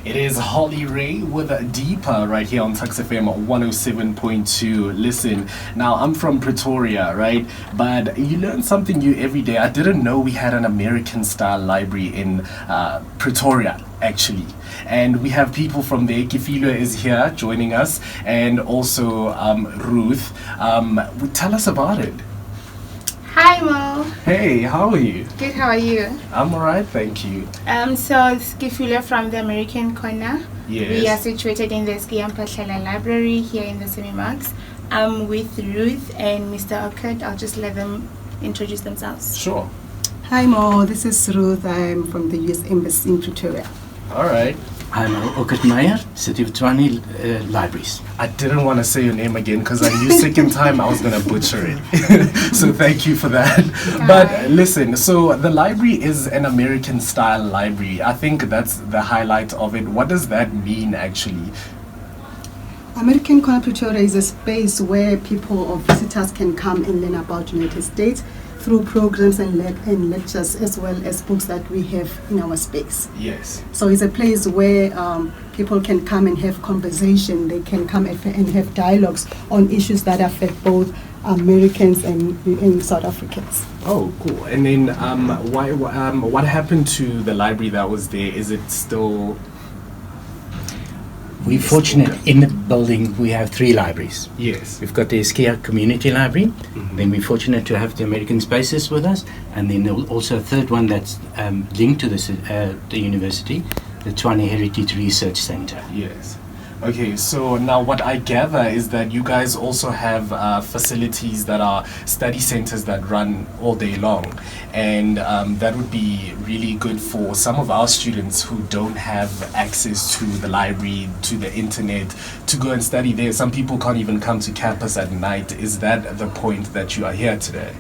It is Holly Ray with Deeper right here on TUKS FM 107.2. Listen, now I'm from Pretoria, right? But you learn something new every day. I didn't know we had an American style library in Pretoria, actually. And we have people from there. Kifilo is here joining us, and also Ruth. Tell us about it. Hi Mo. Hey, how are you? Good, how are you? I'm alright, thank you. So it's Kifilo from the American Corner. Yes. We are situated in the Skiampatlela Library here in the Semi-Max. I'm with Ruth and Mr. Orchid. I'll just let them introduce themselves. Sure. Hi Mo, this is Ruth. I'm from the US Embassy in Pretoria. Alright. I'm Orchid Meyer, City of Tshwane Libraries. I didn't want to say your name again because I knew second time I was going to butcher it. So thank you for that. Hi. But listen, so the library is an American style library. I think that's the highlight of it. What does that mean actually? American Corner Pretoria is a space where people or visitors can come and learn about United States through programs and lectures, as well as books that we have in our space. Yes. So it's a place where people can come and have conversation. They can come and have dialogues on issues that affect both Americans and South Africans. Oh, cool. And then what happened to the library that was there? Is it still... We're fortunate in the building we have 3 libraries. Yes. We've got the Skia Community Library, then we're fortunate to have the American Spaces with us, and then also a third one that's linked to the university, the Tshwane Heritage Research Center. Yes. Okay, so now what I gather is that you guys also have facilities that are study centers that run all day long, and that would be really good for some of our students who don't have access to the library, to the internet, to go and study there. Some people can't even come to campus at night. Is that the point that you are here today?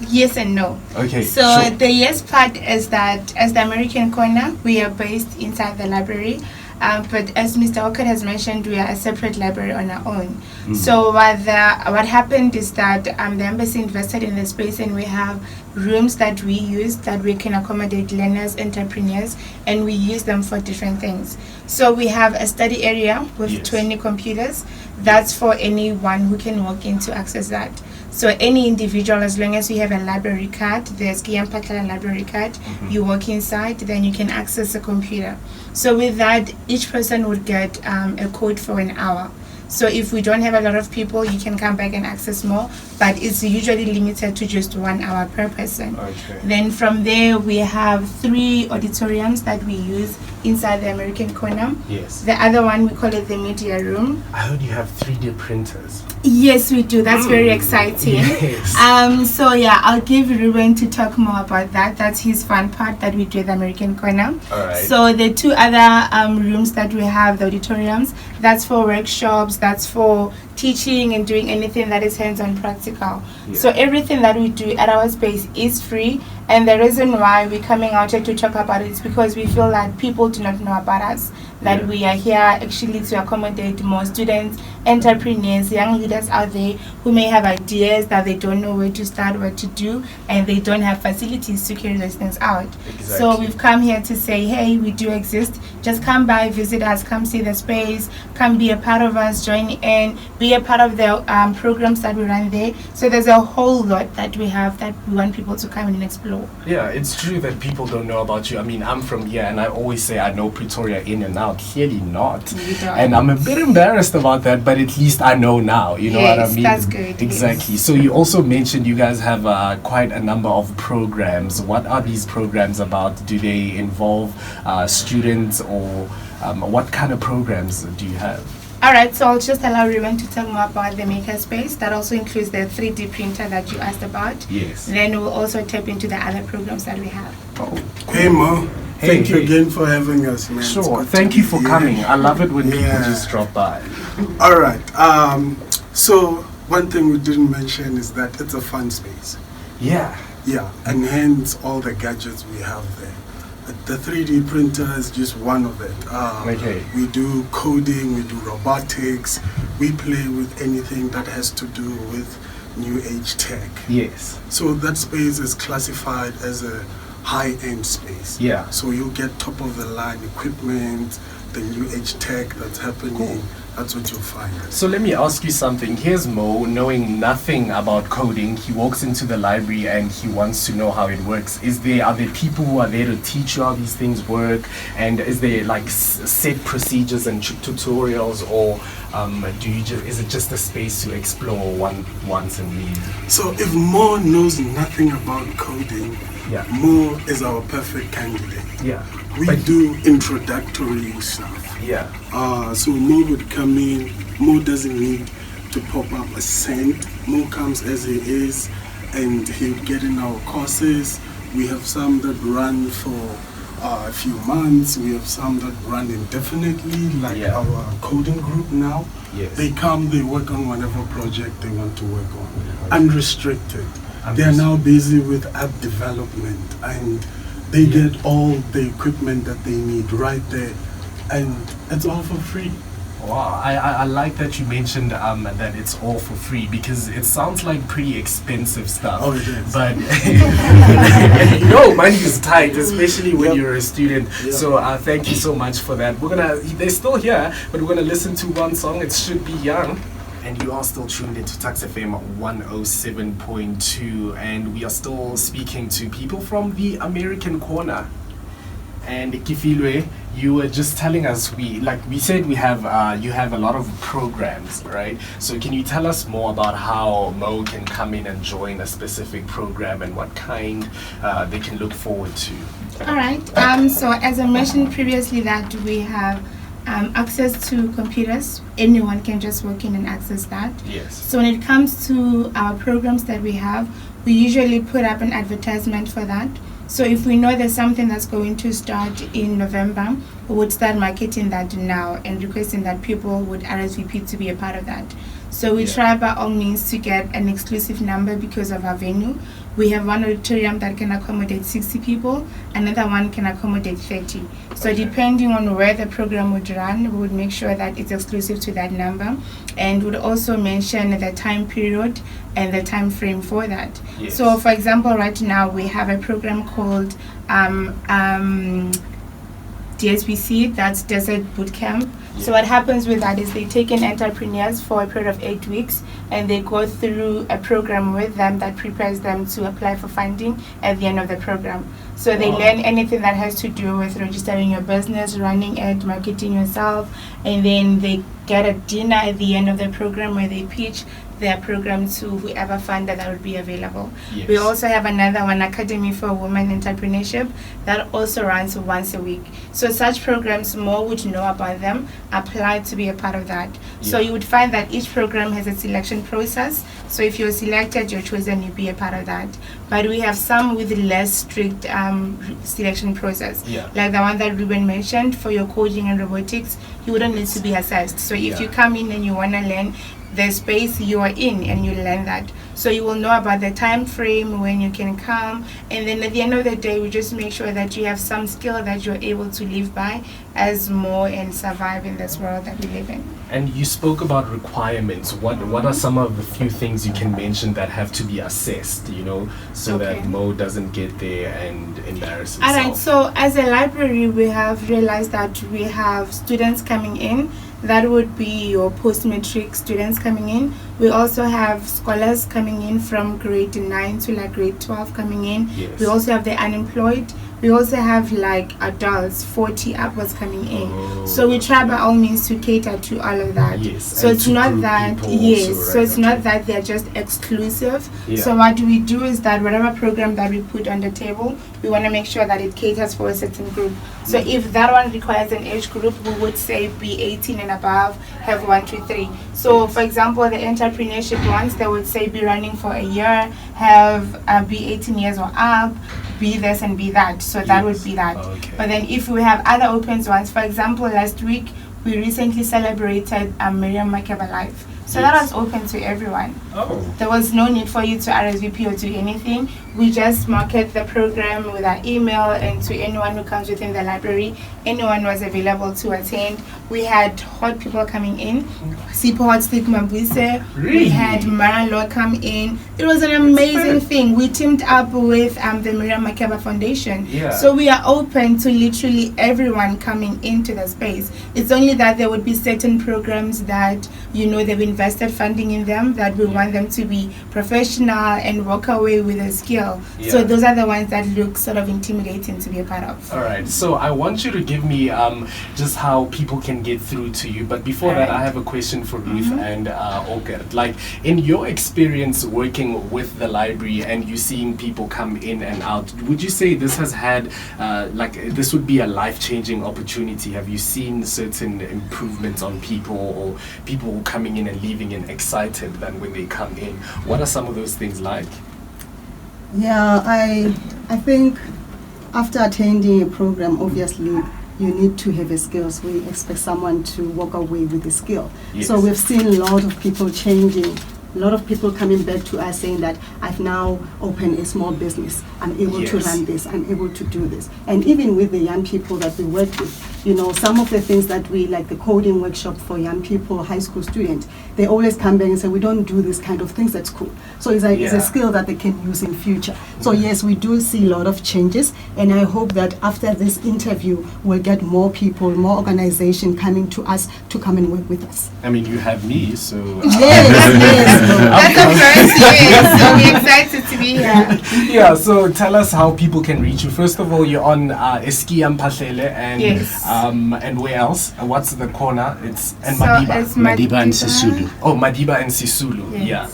Yes and no. Okay. So sure. the yes part is that as the American Corner, we are based inside the library. But as Mr. Orchid has mentioned, we are a separate library on our own. So what happened is that the embassy invested in the space, and we have rooms that we use that we can accommodate learners, entrepreneurs, and we use them for different things. So we have a study area with 20 computers. That's for anyone who can walk in to access that. So any individual, as long as you have a library card, the Skiampatlela library card, you walk inside, then you can access a computer. So with that, each person would get a code for an hour. So if we don't have a lot of people, you can come back and access more, but it's usually limited to just 1 hour per person. Okay. Then from there, we have 3 auditoriums that we use inside the American Corner. Yes. The other one, we call it the media room. I heard you have 3D printers. Yes, we do. That's very exciting. Yes. So yeah, I'll give Ruben to talk more about that. That's his fun part that we do at the American Corner. All right. So the 2 other rooms that we have, the auditoriums, that's for workshops, that's for teaching and doing anything that is hands-on practical. Yeah. So everything that we do at our space is free, and the reason why we're coming out here to talk about it is because we feel that people do not know about us, that we are here actually to accommodate more students, entrepreneurs, young leaders out there who may have ideas that they don't know where to start, what to do, and they don't have facilities to carry those things out. Exactly. So we've come here to say, hey, we do exist. Just come by, visit us, come see the space, come be a part of us, join in, be a part of the programs that we run there. So there's a whole lot that we have that we want people to come and explore. Yeah, it's true that people don't know about you. I mean, I'm from here, and I always say I know Pretoria in and out. Clearly not. You don't. And I'm a bit embarrassed about that, but at least I know now. You know what I Yes, mean? that's good, Exactly. yes. So you also mentioned you guys have quite a number of programs. What are these programs about? Do they involve students, or what kind of programs do you have? Alright, so I'll just allow Ruben to talk more about the makerspace. That also includes the 3D printer that you asked about. Yes. Then we'll also tap into the other programs that we have. Oh. Hey Mo, Hey, thank you hey. again for having us, man. It's Sure. good Thank to you for be coming. here. I love it when people Yeah. just drop by. All right. So one thing we didn't mention is that it's a fun space. Yeah. Yeah, and hence all the gadgets we have there. The 3D printer is just one of it. Okay. We do coding, we do robotics, we play with anything that has to do with new age tech. Yes. So that space is classified as a high-end space. Yeah. So you'll get top-of-the-line equipment, the new age tech that's happening. Cool. That's what you'll find. So let me ask you something. Here's Mo, knowing nothing about coding. He walks into the library and he wants to know how it works. Are there people who are there to teach you how these things work? And is there like set procedures and tutorials, or is it just a space to explore once and leave? So if Mo knows nothing about coding, Yeah. Mo is our perfect candidate. Yeah. We do introductory stuff. Yeah. So Mo would come in. Mo doesn't need to pop up a cent. Mo comes as he is, and he'll get in our courses. We have some that run for a few months. We have some that run indefinitely, like Yeah. our coding group now. Yes. They come, they work on whatever project they want to work on, unrestricted. They are Unrestricted. now busy with app development, and they Yeah. get all the equipment that they need right there, and it's all for free. Wow, I like that you mentioned that it's all for free, because it sounds like pretty expensive stuff. Oh, it is. But money is tight, especially when Yep. you're a student. Yep. So thank you so much for that. They're still here, but we're gonna listen to one song. It should be Young. And you are still tuned into TUKS FM 107.2, and we are still speaking to people from the American Corner. And Kifilwe, you were just telling us, we said we have you have a lot of programs, right? So can you tell us more about how Mo can come in and join a specific program, and what kind they can look forward to? All right. So as I mentioned previously, that we have access to computers. Anyone can just walk in and access that. Yes. So when it comes to our programs that we have, we usually put up an advertisement for that. So if we know there's something that's going to start in November, we would start marketing that now and requesting that people would RSVP to be a part of that. So we Yeah. try by all means to get an exclusive number because of our venue. We have one auditorium that can accommodate 60 people, another one can accommodate 30. So Okay. depending on where the program would run, we would make sure that it's exclusive to that number, and would also mention the time period and the time frame for that. Yes. So for example, right now we have a program called DSBC, that's Desert Boot Camp. So what happens with that is they take in entrepreneurs for a period of 8 weeks, and they go through a program with them that prepares them to apply for funding at the end of the program. So they Wow. learn anything that has to do with registering your business, running it, marketing yourself, and then they get a dinner at the end of the program where they pitch their program to whoever funder that would be available. Yes. We also have another one, Academy for Women Entrepreneurship, that also runs once a week. So such programs, more would know about them, apply to be a part of that. So Yeah. you would find that each program has a selection process. So if you're selected, you're chosen, you'll be a part of that. But we have some with less strict selection process. Yeah. Like the one that Ruben mentioned, for your coding and robotics, you wouldn't need to be assessed. So if Yeah. you come in and you want to learn the space you are in, and you learn that, so you will know about the time frame when you can come, and then at the end of the day we just make sure that you have some skill that you're able to live by as more and survive in this world that we live in. And you spoke about requirements. What are some of the few things you can mention that have to be assessed, so Okay. that Mo doesn't get there and embarrass himself? Alright, so as a library we have realized that we have students coming in. That would be your post-matric students coming in. We also have scholars coming in from grade 9 to like grade 12 coming in. Yes. We also have the unemployed. We also have like adults, 40 upwards coming in. Oh, So we try by all means to cater to all of that. Yes, So and it's to not group that, people yes, also, so right, it's not okay. that they're just exclusive. Yeah. So what we do is that whatever program that we put on the table, we want to make sure that it caters for a certain group. So if that one requires an age group, we would say be 18 and above, have 1 to 3. So for example, the entrepreneurship ones, they would say be running for a year, have be 18 years or up, be this and be that. So that would be that. Okay. But then if we have other opens ones, for example, last week we recently celebrated Miriam Makeba Life. So that Yes. was open to everyone. Oh. There was no need for you to RSVP or do anything. We just market the program with our email, and to anyone who comes within the library, anyone was available to attend. We had hot people coming in. Sipo Hot Stick Mabuse. Really? We had Maralo come in. It was an amazing thing. We teamed up with the Miriam Makeba Foundation. Yeah. So we are open to literally everyone coming into the space. It's only that there would be certain programs that, you know, they've invested funding in them, that we want them to be professional and walk away with a skill. Yeah. So those are the ones that look sort of intimidating to be a part of. All right, so I want you to give me just how people can get through to you. But before All that, right. I have a question for Ruth and Okert. Like, in your experience working with the library and you seeing people come in and out, would you say this has had, this would be a life-changing opportunity? Have you seen certain improvements on people, or people coming in and leaving and excited than when they come in? What are some of those things like? Yeah, I think after attending a program, obviously you need to have a skills. We expect someone to walk away with a skill. Yes. So we've seen a lot of people changing, a lot of people coming back to us saying that I've now opened a small business. I'm able to Yes. run this. I'm able to do this. And even with the young people that we work with, you know, some of the things that we, like the coding workshop for young people, high school students, they always come back and say, we don't do this kind of things at school. So it's Yeah. a skill that they can use in future. So yes, we do see a lot of changes, and I hope that after this interview, we'll get more people, more organization coming to us to come and work with us. I mean, you have me, so... Yes. That's the first year, so we're excited to be here. Yeah, so tell us how people can reach you. First of all, you're on Eskiam Pahlele, and Yes. and where else? What's the corner? It's and So Madiba. it's Madiba and Sisulu. Oh, Madiba and Sisulu. Yes. Yeah.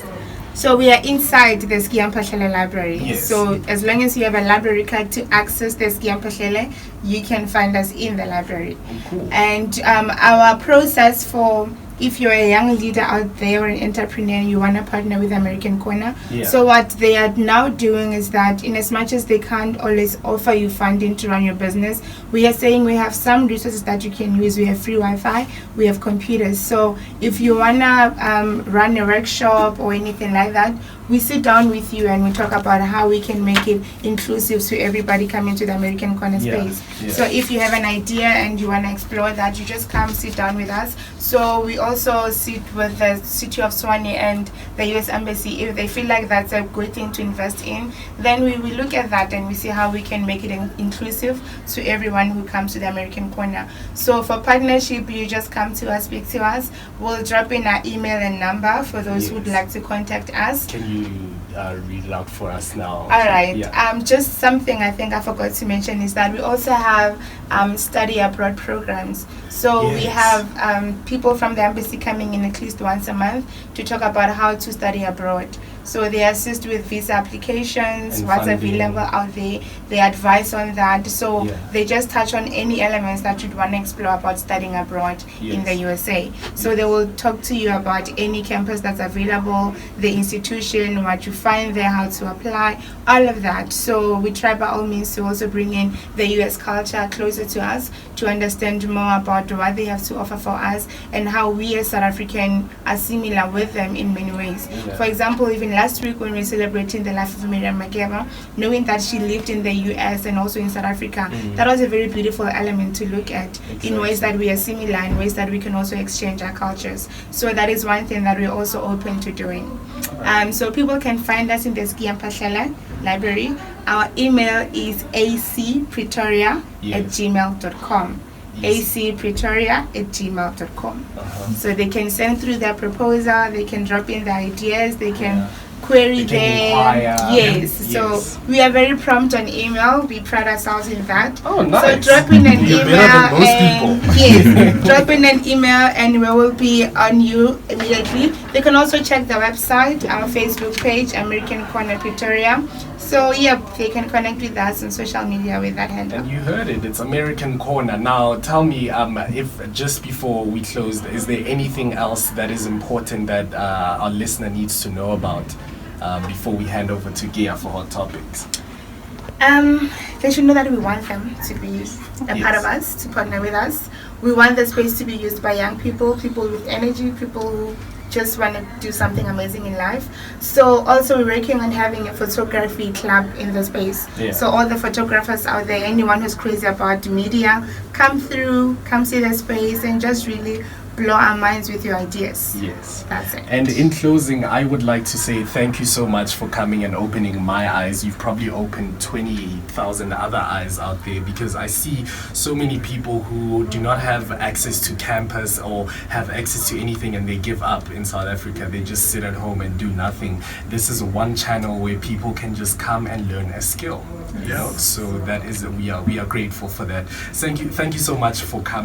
So we are inside the Skiam Pahlele library. Yes. So as long as you have a library card to access the Skiam Pahlele, you can find us in the library. Cool. And our process for, if you're a young leader out there or an entrepreneur and you want to partner with American Corner, Yeah. so what they are now doing is that, in as much as they can't always offer you funding to run your business, we are saying we have some resources that you can use. We have free Wi-Fi, we have computers. So if you want to run a workshop or anything like that, we sit down with you and we talk about how we can make it inclusive to everybody coming to the American Corner Yeah, space. yeah. So if you have an idea and you want to explore that, you just come sit down with us. So we also sit with the City of Swane and the US Embassy. If they feel like that's a good thing to invest in, then we look at that and we see how we can make it inclusive to everyone who comes to the American Corner. So for partnership, you just come to us, speak to us. We'll drop in our email and number for those who'd Yes. like to contact us. Can you read it out for us now? All right. Yeah. Just something I think I forgot to mention is that we also have study abroad programs. So we Yes. have people from the embassy coming in at least once a month to talk about how to study abroad. So they assist with visa applications, And what's funding. available out there. They advise on that. So Yeah. they just touch on any elements that you'd want to explore about studying abroad in the Yes. USA. So they will talk to you about any campus that's available, the institution, what you find there, how to apply, all of that. So we try by all means to also bring in the US culture closer to us to understand more about what they have to offer for us and how we as South African are similar with them in many ways. Yeah. For example, even last week when we were celebrating the life of Miriam Makeba, knowing that she lived in the US and also in South Africa, that was a very beautiful element to look at in ways that we are similar, in ways that we can also exchange our cultures. So that is one thing that we're also open to doing. So people can find us in the Skiam Pahlele library. Our email is acpretoria@gmail.com. acpretoria@gmail.com. So they can send through their proposal, they can drop in their ideas, they can query They can them. inquire. Yes. Yes. So we are very prompt on email. We pride ourselves in that. Oh, nice. So drop in an You're email. better than most and people. yes, drop in an email and we will be on you immediately. They can also check the website, our Facebook page, American Corner Pretoria. So they can connect with us on social media with that handle. And you heard it, it's American Corner. Now, tell me, if just before we close, is there anything else that is important that our listener needs to know about before we hand over to Gia for Hot Topics? They should know that we want them to be a part of us, to partner with us. We want the space to be used by young people, people with energy, people who just want to do something amazing in life. So also we're working on having a photography club in the space. Yeah. So all the photographers out there, anyone who's crazy about media, come through, come see the space, and just really blow our minds with your ideas. Yes. That's it. And in closing, I would like to say thank you so much for coming and opening my eyes. You've probably opened 20,000 other eyes out there, because I see so many people who do not have access to campus or have access to anything, and they give up in South Africa. They just sit at home and do nothing. This is one channel where people can just come and learn a skill. You know, so that is we are grateful for that. Thank you so much for coming.